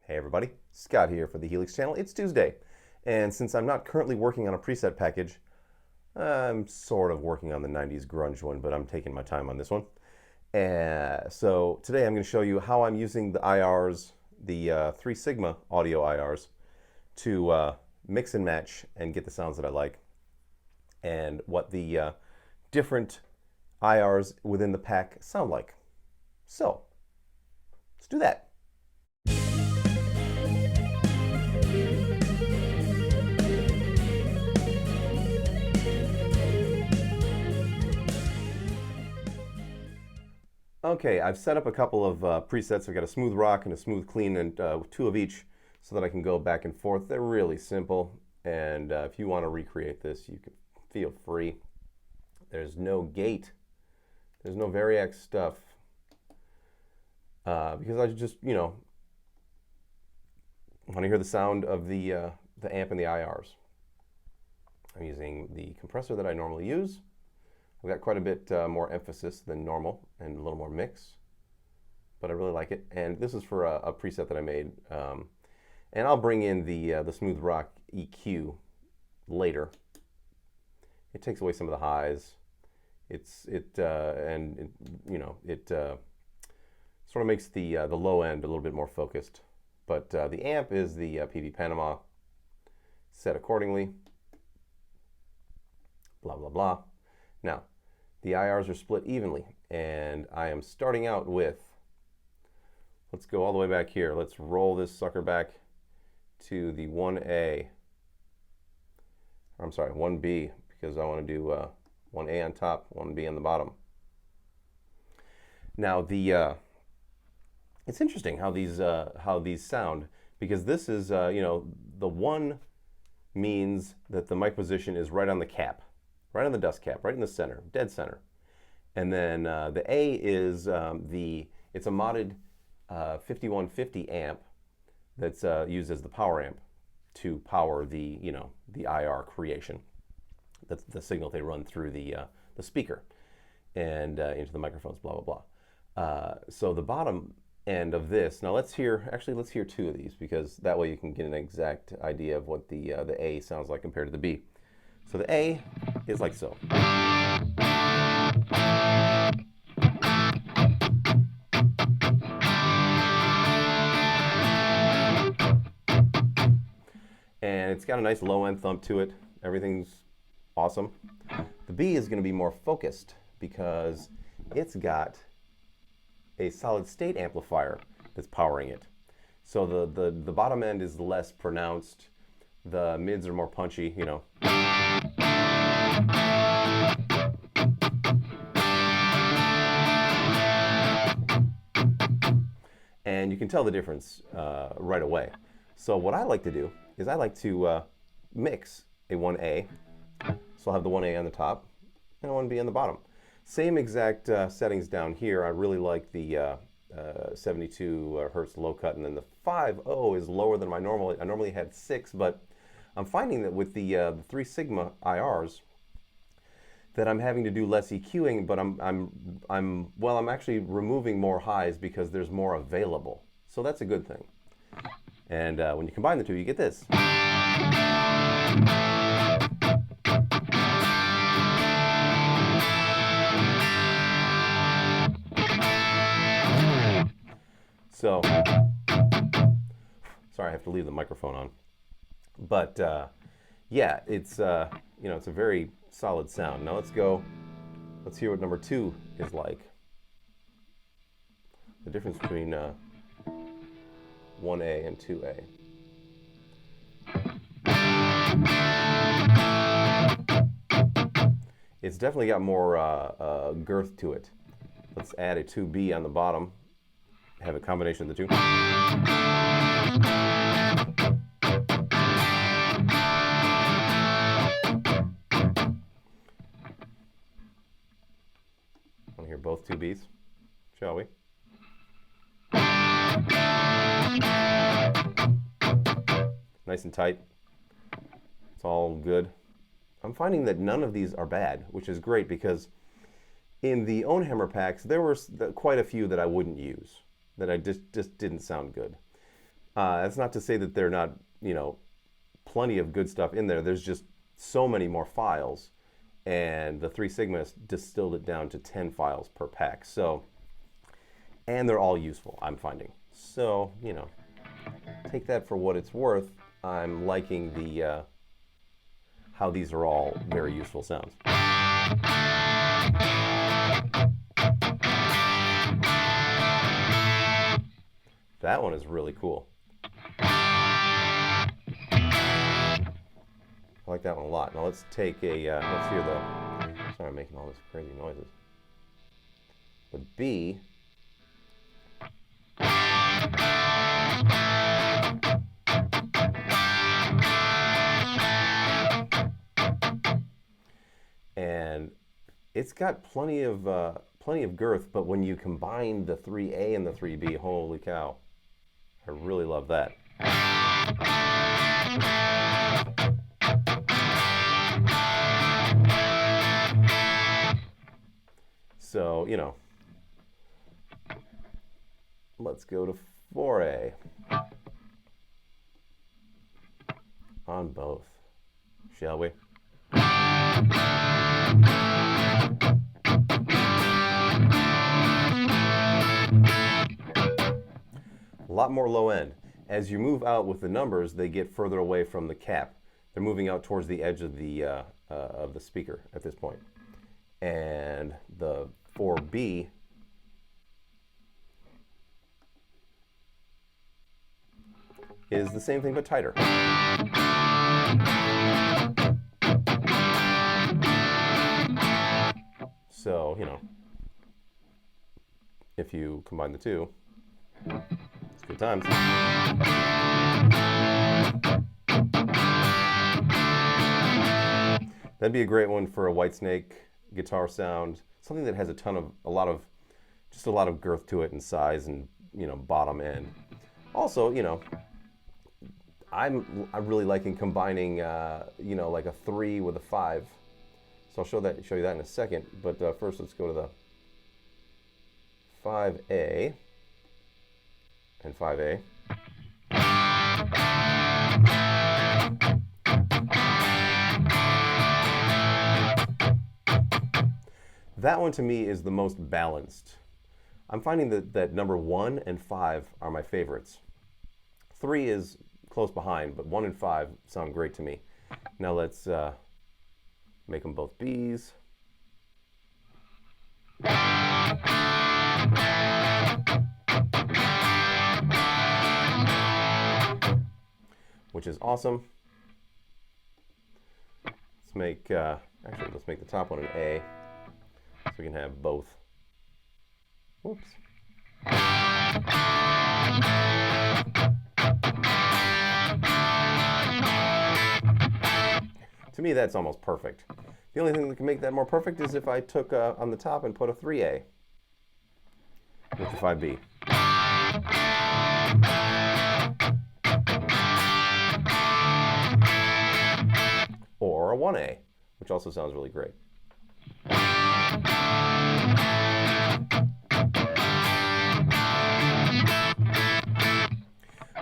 Hey everybody, Scott here for the Helix channel. It's Tuesday, and since I'm not currently working on a preset package, I'm sort of working on the 90s grunge one, but I'm taking my time on this one. So today I'm going to show you how I'm using the IRs, the 3 Sigma audio IRs, to mix and match and get the sounds that I like, and what the different IRs within the pack sound like. So let's do that. Okay, I've set up a couple of presets. I've got a smooth rock and a smooth clean, and 2 of each so that I can go back and forth. They're really simple, and if you want to recreate this, you can feel free. There's no gate. There's no Variax stuff. Because I just, want to hear the sound of the amp and the IRs. I'm using the compressor that I normally use. I've got quite a bit more emphasis than normal and a little more mix, but I really like it. And this is for a preset that I made. And I'll bring in the smooth rock EQ later. It takes away some of the highs. It sort of makes the low end a little bit more focused. But the amp is the PV Panama, set accordingly. Blah blah blah. Now, the IRs are split evenly, and I am starting out with, let's go all the way back here. Let's roll this sucker back to the 1A. I'm sorry, 1B, because I want to do 1A on top, 1B on the bottom. Now, it's interesting how these sound, because this is, the 1 means that the mic position is right on the cap. Right on the dust cap, right in the center, dead center. And then the A is it's a modded 5150 amp that's used as the power amp to power the IR creation. That's the signal they run through the speaker and into the microphones, blah blah blah. So the bottom end of this. Now let's hear 2 of these, because that way you can get an exact idea of what the A sounds like compared to the B. So the A is like so. And it's got a nice low end thump to it. Everything's awesome. The B is going to be more focused because it's got a solid state amplifier that's powering it. So the bottom end is less pronounced. The mids are more punchy, And you can tell the difference right away. So what I like to do is I like to mix a 1A. So I'll have the 1A on the top and a 1B on the bottom. Same exact settings down here. I really like the 72 hertz low cut, and then the 5.0 is lower than my normal. I normally had 6, but I'm finding that with the 3 Sigma IRs that I'm having to do less EQing, but I'm actually removing more highs because there's more available. So that's a good thing. And when you combine the two, you get this. So, sorry, I have to leave the microphone on. But yeah, it's it's a very solid sound. Now let's hear what number 2 is like. The difference between 1A and 2A. It's definitely got more girth to it. Let's add a 2B on the bottom. Have a combination of the 2. Want to hear both 2Bs, shall we? Nice and tight. It's all good. I'm finding that none of these are bad, which is great, because in the Ownhammer packs, there were quite a few that I wouldn't use, that I just didn't sound good. That's not to say that they're not, plenty of good stuff in there. There's just so many more files, and the Three Sigma distilled it down to 10 files per pack. So, and they're all useful, I'm finding. So, take that for what it's worth. I'm liking the how these are all very useful sounds. That one is really cool. I like that one a lot. Now let's take a, let's hear the, sorry I'm making all this crazy noises. The B. And it's got plenty of girth, but when you combine the 3A and the 3B, holy cow. I really love that. So, let's go to 4A on both, shall we? A lot more low end. As you move out with the numbers, they get further away from the cap. They're moving out towards the edge of the speaker at this point. And the 4B is the same thing but tighter. So, if you combine the two, it's good times. That'd be a great one for a Whitesnake guitar sound, something that has a lot of girth to it and size and, bottom end. Also, I'm really liking combining, like a 3 with a 5. So I'll show you that in a second. But first, let's go to the 5A and 5A. That one to me is the most balanced. I'm finding that number 1 and 5 are my favorites. 3 is close behind, but 1 and 5 sound great to me. Now let's make them both Bs. Which is awesome. Let's make, actually let's make the top one an A, so we can have both. Whoops. To me, that's almost perfect. The only thing that can make that more perfect is if I took on the top and put a 3A with the 5B. Or a 1A, which also sounds really great.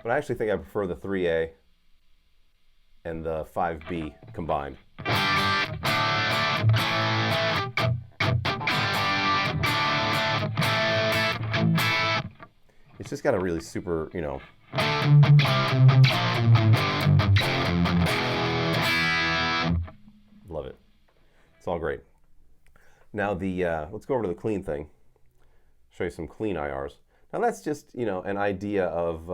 But I actually think I prefer the 3A and the 5B combined. It's just got a really super, love it. It's all great. Now let's go over to the clean thing. Show you some clean IRs. Now that's just, an idea of,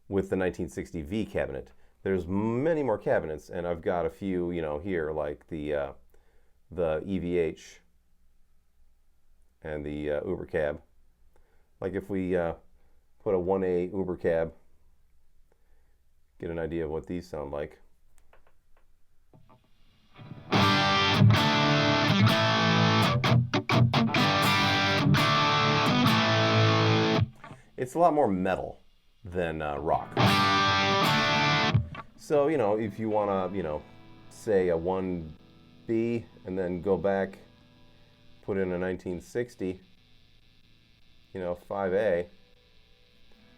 with the 1960 V cabinet. There's many more cabinets, and I've got a few, here, like the EVH and the Uber cab. Like if we put a 1A Uber cab, get an idea of what these sound like. It's a lot more metal than rock. So, if you want to, say a 1B and then go back, put in a 1960, 5A,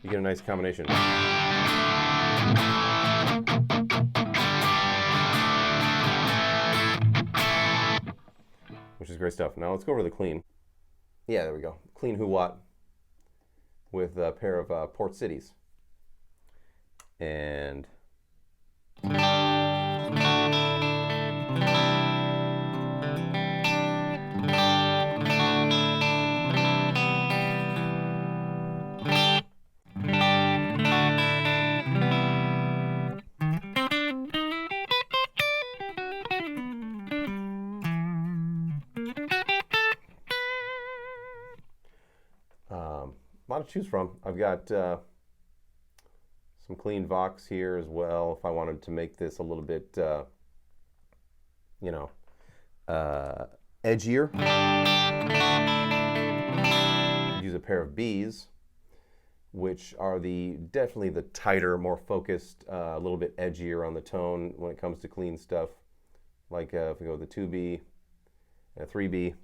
You get a nice combination. Which is great stuff. Now let's go over the clean. Yeah, there we go. Clean Who-Watt with a pair of Port Cities. And a lot to choose from. I've got some clean Vox here as well. If I wanted to make this a little bit, you know, edgier, I'd use a pair of Bs, which are definitely the tighter, more focused, a little bit edgier on the tone when it comes to clean stuff. Like if we go with a 2B and a 3B.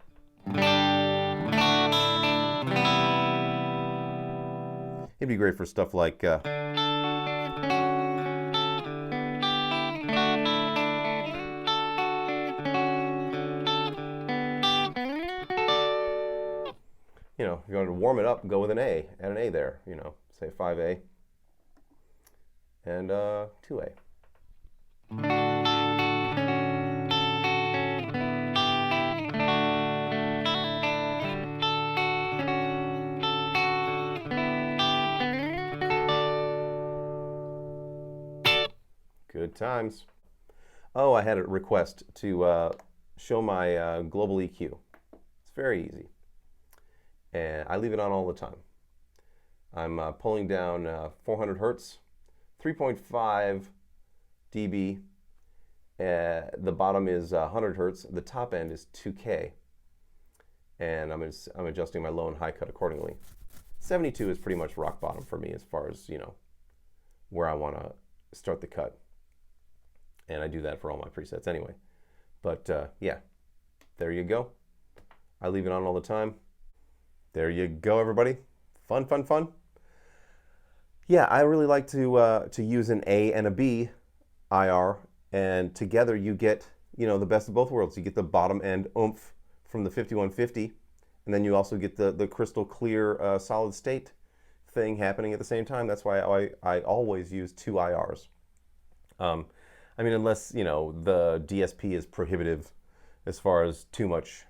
It'd be great for stuff like you know, if you want to warm it up, go with an A. Add an A there, you know, say 5A and 2A. Good times. Oh, I had a request to show my global EQ. It's very easy. And I leave it on all the time. I'm pulling down 400 hertz, 3.5 dB. The bottom is 100 hertz. The top end is 2K. And I'm adjusting my low and high cut accordingly. 72 is pretty much rock bottom for me as far as, you know, where I want to start the cut. And I do that for all my presets anyway. But yeah, there you go. I leave it on all the time. There you go, everybody. Fun, fun, fun. Yeah, I really like to use an A and a B IR, and together you get, you know, the best of both worlds. You get the bottom end oomph from the 5150, and then you also get the crystal clear solid state thing happening at the same time. That's why I always use two IRs. I mean, unless, you know, the DSP is prohibitive as far as too much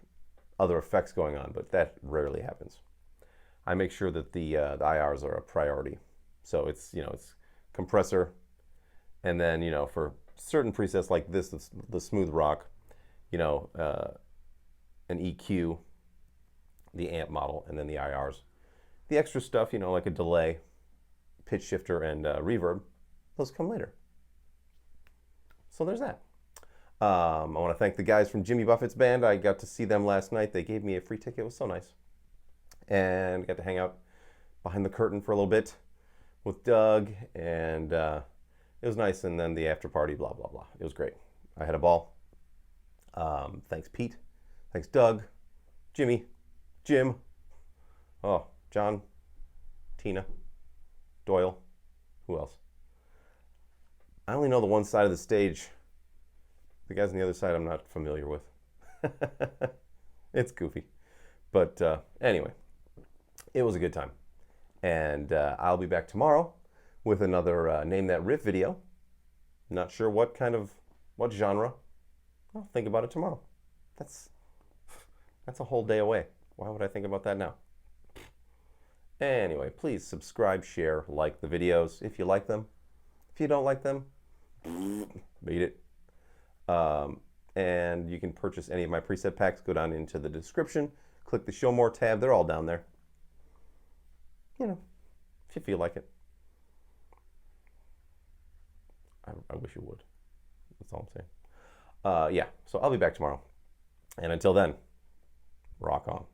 other effects going on, but that rarely happens. I make sure that the IRs are a priority. So it's, you know, it's compressor, and then, you know, for certain presets like this, the smooth rock, you know, an EQ, the amp model, and then the IRs. The extra stuff, you know, like a delay, pitch shifter, and reverb, those come later. So there's that. I want to thank the guys from Jimmy Buffett's band. I got to see them last night. They gave me a free ticket. It was so nice. And got to hang out behind the curtain for a little bit with Doug. And it was nice. And then the after party, blah, blah, blah. It was great. I had a ball. Thanks, Pete. Thanks, Doug, Jimmy, Jim, oh, John, Tina, Doyle. Who else? I only know the one side of the stage. The guys on the other side I'm not familiar with. It's goofy. But anyway, it was a good time. And I'll be back tomorrow with another Name That Riff video. Not sure what genre. I'll think about it tomorrow. That's a whole day away. Why would I think about that now? Anyway, please subscribe, share, like the videos if you like them. If you don't like them, beat it. And you can purchase any of my preset packs. Go down into the description, click the Show More tab. They're all down there. You know, if you feel like it. I wish you would. That's all I'm saying. Yeah, so I'll be back tomorrow. And until then, rock on.